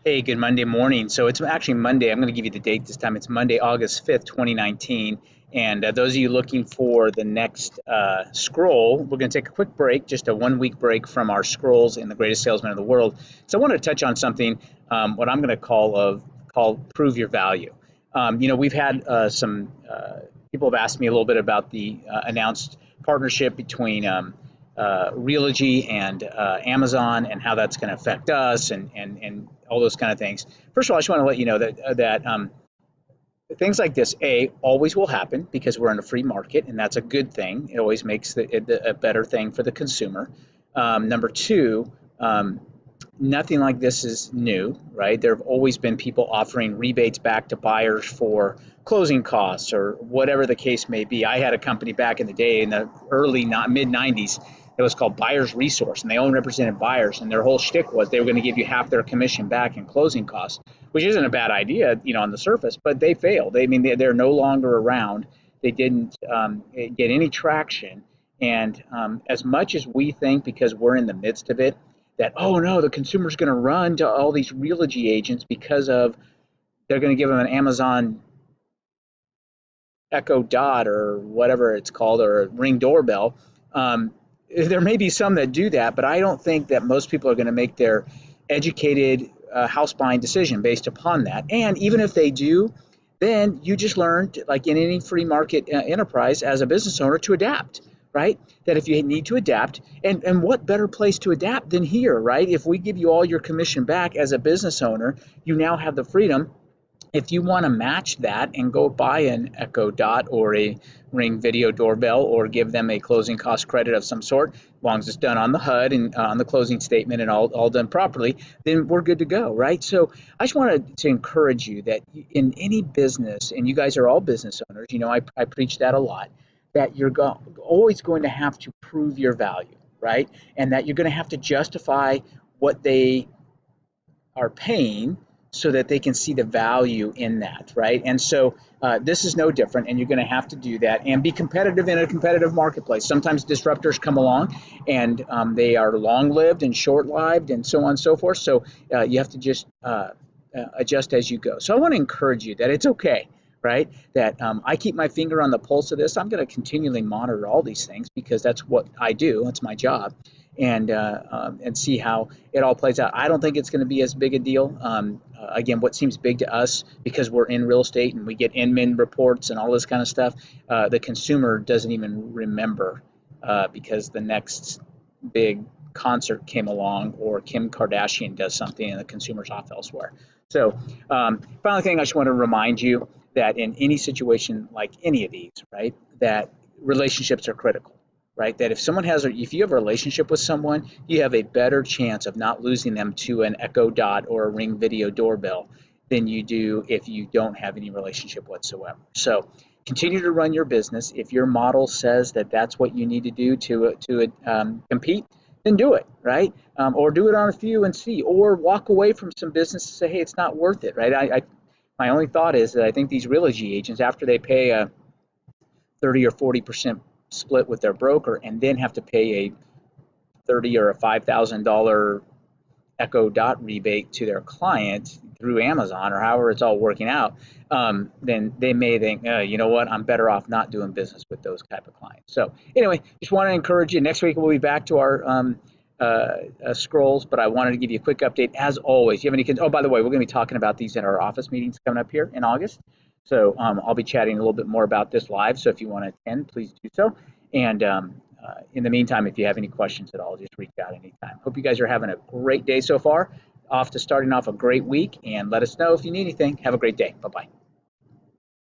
Hey, good Monday morning. So it's actually Monday. I'm going to give you the date this time. It's Monday, August 5th, 2019. And those of you looking for the next scroll, we're going to take a quick break, just a 1 week break from our scrolls in the greatest salesman in the world. So I want to touch on something, what I'm going to call prove your value. We've had some people have asked me a little bit about the announced partnership between Realty and Amazon and how that's going to affect us and all those kind of things. First of all, I just want to let you know that things like this, always will happen because we're in a free market, and that's a good thing. It always makes a better thing for the consumer. Number two, nothing like this is new, right? There have always been people offering rebates back to buyers for closing costs or whatever the case may be. I had a company back in the day in the mid 90s. It was called Buyers Resource, and they only represented buyers. And their whole shtick was they were going to give you half their commission back in closing costs, which isn't a bad idea, on the surface. But they failed. They're no longer around. They didn't get any traction. And as much as we think, because we're in the midst of it, that, oh no, the consumer's going to run to all these Realty agents because of they're going to give them an Amazon Echo Dot or whatever it's called, or a Ring doorbell. There may be some that do that, but I don't think that most people are going to make their educated house buying decision based upon that. And even if they do, then you just learned, like in any free market enterprise as a business owner, to adapt, right? That if you need to adapt, and what better place to adapt than here, right? If we give you all your commission back as a business owner, you now have the freedom. If you want to match that and go buy an Echo Dot or a Ring video doorbell, or give them a closing cost credit of some sort, as long as it's done on the HUD and on the closing statement and all done properly, then we're good to go, right? So I just wanted to encourage you that in any business, and you guys are all business owners, I preach that a lot, that you're always going to have to prove your value, right? And that you're going to have to justify what they are paying so that they can see the value in that, right? And so this is no different, and you're going to have to do that and be competitive in a competitive marketplace. Sometimes disruptors come along, and they are long-lived and short-lived and so on and so forth. So you have to just adjust as you go. So I want to encourage you that it's okay, right? That I keep my finger on the pulse of this. I'm going to continually monitor all these things because that's what I do. That's my job. And see how it all plays out. I don't think it's going to be as big a deal. Again, what seems big to us, because we're in real estate and we get admin reports and all this kind of stuff, the consumer doesn't even remember because the next big concert came along, or Kim Kardashian does something and the consumer's off elsewhere. So final thing, I just want to remind you that in any situation like any of these, right, that relationships are critical. Right, that if you have a relationship with someone, you have a better chance of not losing them to an Echo Dot or a Ring video doorbell than you do if you don't have any relationship whatsoever. So continue to run your business. If your model says that that's what you need to do to compete, then do it, right? Or do it on a few and see, or walk away from some business and say, hey, it's not worth it, right? My only thought is that I think these Realty agents, after they pay a 30 or 40% split with their broker, and then have to pay a $30 or a $5,000 Echo Dot rebate to their client through Amazon, or however it's all working out, then they may think, you know what, I'm better off not doing business with those type of clients. So anyway, just want to encourage you. Next week we'll be back to our scrolls, but I wanted to give you a quick update. As always, you have any kids? Oh, by the way, we're going to be talking about these in our office meetings coming up here in August. So I'll be chatting a little bit more about this live. So if you want to attend, please do so. And in the meantime, if you have any questions at all, just reach out anytime. Hope you guys are having a great day so far. Starting off a great week. And let us know if you need anything. Have a great day. Bye-bye.